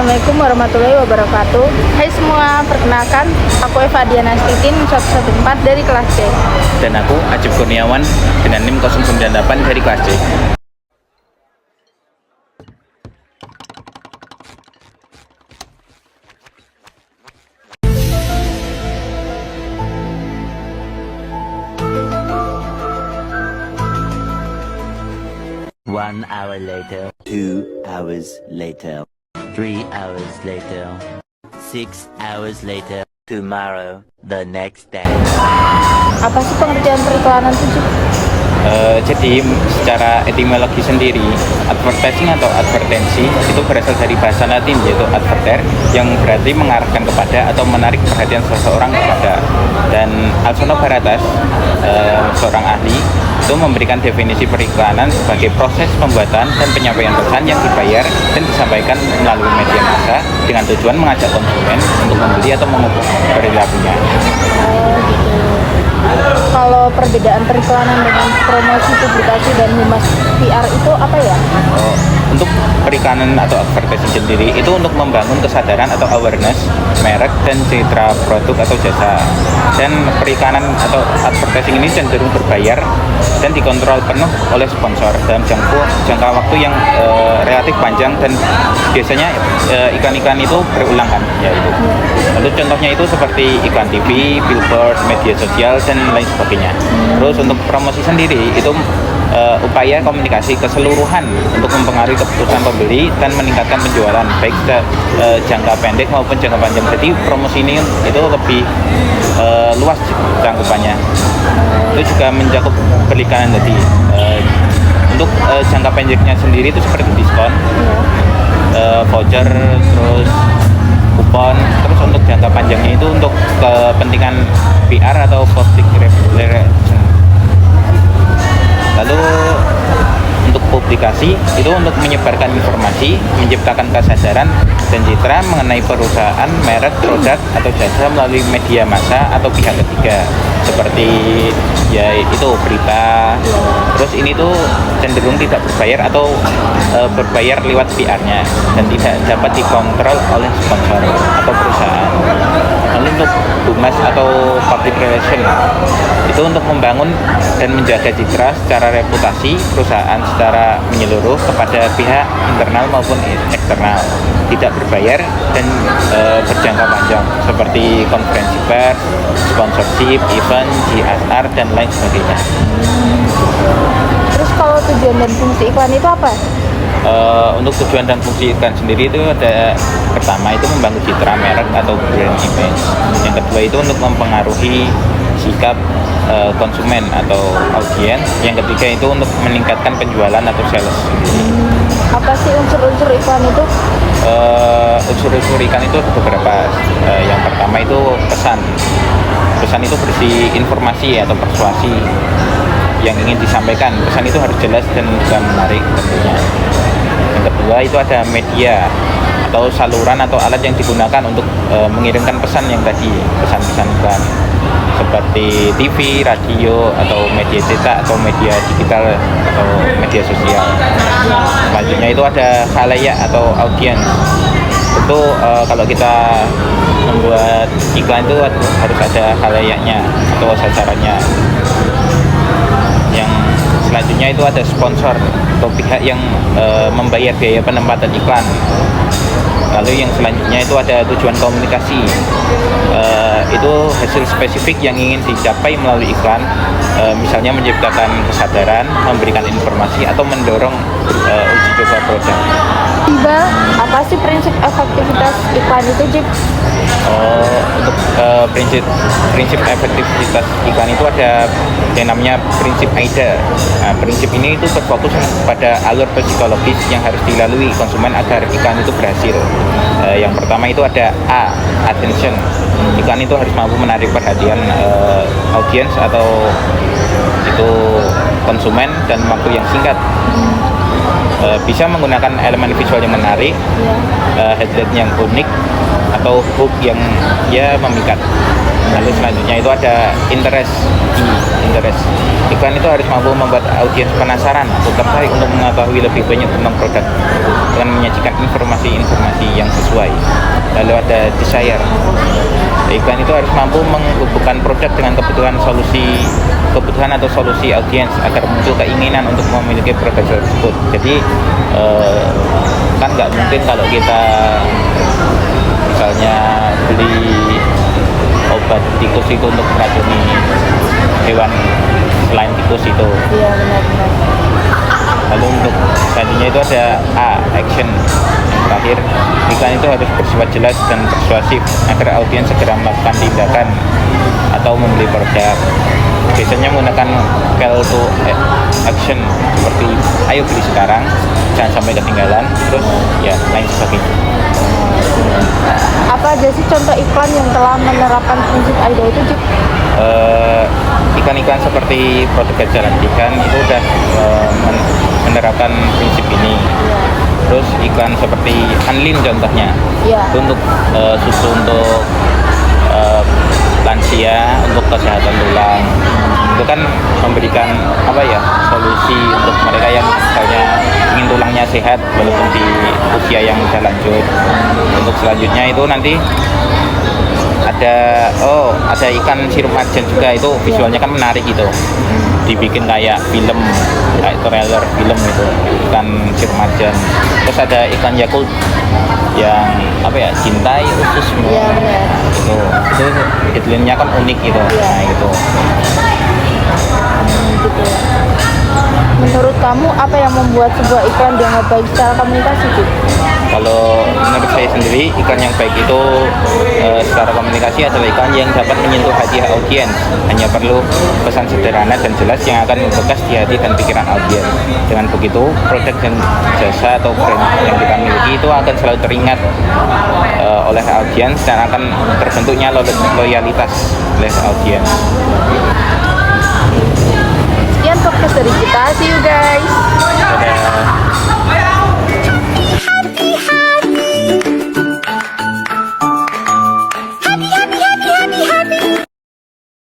Assalamualaikum warahmatullahi wabarakatuh. Hai semua, perkenalkan aku Eva Diana Stitin 114 dari kelas C. Dan aku Ajib Kurniawan dengan NIM 098 dari kelas C. One hour later, 2 hours later, 3 hours later, 6 hours later, tomorrow, the next day. Apa sih pengertian periklanan itu, Cik? Jadi secara etimologi sendiri, advertising atau advertensi itu berasal dari bahasa Latin yaitu adverter, yang berarti mengarahkan kepada atau menarik perhatian seseorang kepada. Dan Alsono Baratas, seorang ahli, itu memberikan definisi periklanan sebagai proses pembuatan dan penyampaian pesan yang dibayar dan disampaikan melalui media massa dengan tujuan mengajak konsumen untuk membeli atau mengubah perilakunya. Kalau perbedaan periklanan dengan promosi, publikasi, dan humas PR itu apa ya? Untuk periklanan atau advertising sendiri itu untuk membangun kesadaran atau awareness merek dan citra produk atau jasa. Dan periklanan atau advertising ini cenderung berbayar dan dikontrol penuh oleh sponsor dalam jangka waktu yang relatif panjang, dan biasanya iklan-iklan itu berulang kan, ya itu. Lalu contohnya itu seperti iklan TV, billboard, media sosial, dan lain sebagainya. Terus untuk promosi sendiri itu upaya komunikasi keseluruhan untuk mempengaruhi keputusan pembeli dan meningkatkan penjualan baik jangka pendek maupun jangka panjang. Jadi promosi ini itu lebih luas cakupannya. Itu juga mencakup periklanan. Jadi untuk jangka pendeknya sendiri itu seperti diskon, voucher, terus kupon. Terus untuk jangka panjangnya itu untuk kepentingan PR atau public relation. Lalu untuk publikasi itu untuk menyebarkan informasi, menciptakan kesadaran dan citra mengenai perusahaan, merek, produk atau jasa melalui media massa atau pihak ketiga seperti ya itu berita. Terus ini tuh cenderung tidak berbayar atau berbayar lewat PR-nya dan tidak dapat dikontrol oleh sponsor atau perusahaan. Lalu untuk humas atau public relation itu untuk membangun dan menjaga citra secara reputasi perusahaan secara menyeluruh kepada pihak internal maupun eksternal, tidak berbayar dan berjangka panjang seperti konferensi pers, sponsorship, event, CSR, dan lain sebagainya. Terus kalau tujuan dan fungsi iklan itu apa? Untuk tujuan dan fungsi iklan sendiri itu ada, pertama itu membangun citra merek atau brand image. Yang kedua itu untuk mempengaruhi sikap konsumen atau audiens. Yang ketiga itu untuk meningkatkan penjualan atau sales. Apa sih unsur-unsur iklan itu? Unsur-unsur iklan itu ada beberapa. Yang pertama itu pesan. Pesan itu berisi informasi atau persuasi yang ingin disampaikan. Pesan itu harus jelas dan juga menarik tentunya. Yang kedua itu ada media atau saluran atau alat yang digunakan untuk mengirimkan pesan yang tadi, pesan-pesan iklan seperti TV, radio, atau media cetak atau media digital atau media sosial. Selanjutnya itu ada khalayak atau audiens. Itu kalau kita membuat iklan itu harus ada khalayaknya atau sasarannya. Yang selanjutnya itu ada sponsor atau pihak yang membayar biaya penempatan iklan. Lalu yang selanjutnya itu ada tujuan komunikasi. Itu hasil spesifik yang ingin dicapai melalui iklan, misalnya menciptakan kesadaran, memberikan informasi, atau mendorong uji coba produk. Tiba, apa sih prinsip efektivitas iklan itu, Cik? Untuk prinsip efektivitas iklan itu ada yang namanya prinsip AIDA. Nah, prinsip ini itu berfokus pada alur psikologis yang harus dilalui konsumen agar iklan itu berhasil. Yang pertama itu ada A, attention. Iklan itu harus mampu menarik perhatian audiens atau itu konsumen dan waktu yang singkat. Bisa menggunakan elemen visual yang menarik, headline yang unik, atau hook yang ya memikat. Lalu selanjutnya itu ada interest. Iklan itu harus mampu membuat audiens penasaran atau tertarik untuk mengetahui lebih banyak tentang produk dengan menyajikan informasi-informasi yang sesuai. Lalu ada desire. Iklan itu harus mampu menghubungkan produk dengan kebutuhan atau solusi audiens agar muncul keinginan untuk memiliki produk tersebut. Jadi kan nggak mungkin kalau kita misalnya beli obat tikus itu untuk meracuni hewan selain tikus itu. Iya, benar-benar. Lalu untuk selanjutnya itu ada action. Yang terakhir, iklan itu harus bersifat jelas dan persuasif agar audiens segera melakukan tindakan atau membeli produk. Biasanya menggunakan call to action seperti ayo beli sekarang, jangan sampai ketinggalan, terus ya lain sebagainya. Apa aja sih contoh iklan yang telah menerapkan prinsip AIDA itu, Cik? Iklan-iklan seperti produk jalan ikan itu udah menerapkan prinsip ini. Terus iklan seperti Anlin contohnya, Iya. itu untuk susu untuk lansia, untuk kesehatan tulang. Itu kan memberikan solusi untuk mereka yang misalnya ingin tulangnya sehat walaupun di usia yang sudah lanjut. Untuk selanjutnya itu nanti ada ikan sirup marjan juga, itu visualnya kan menarik gitu, dibikin kayak film, kayak trailer film itu, ikan sirup marjan. Terus ada ikan Yakult yang cintai usus semua. Iya, benar. itu headline-nya kan unik gitu. Iya. Nah itu Gitu ya. Menurut kamu apa yang membuat sebuah iklan dianggap baik secara komunikasi, Cik? kalau menurut saya sendiri, iklan yang baik itu secara komunikasi adalah iklan yang dapat menyentuh hati audiens. Hanya perlu pesan sederhana dan jelas yang akan membekas di hati dan pikiran audiens. Dengan begitu, produk dan jasa atau brand yang kita miliki itu akan selalu teringat oleh audiens dan akan terbentuknya loyalitas oleh audiens. Sekian podcast dari kita. See you guys.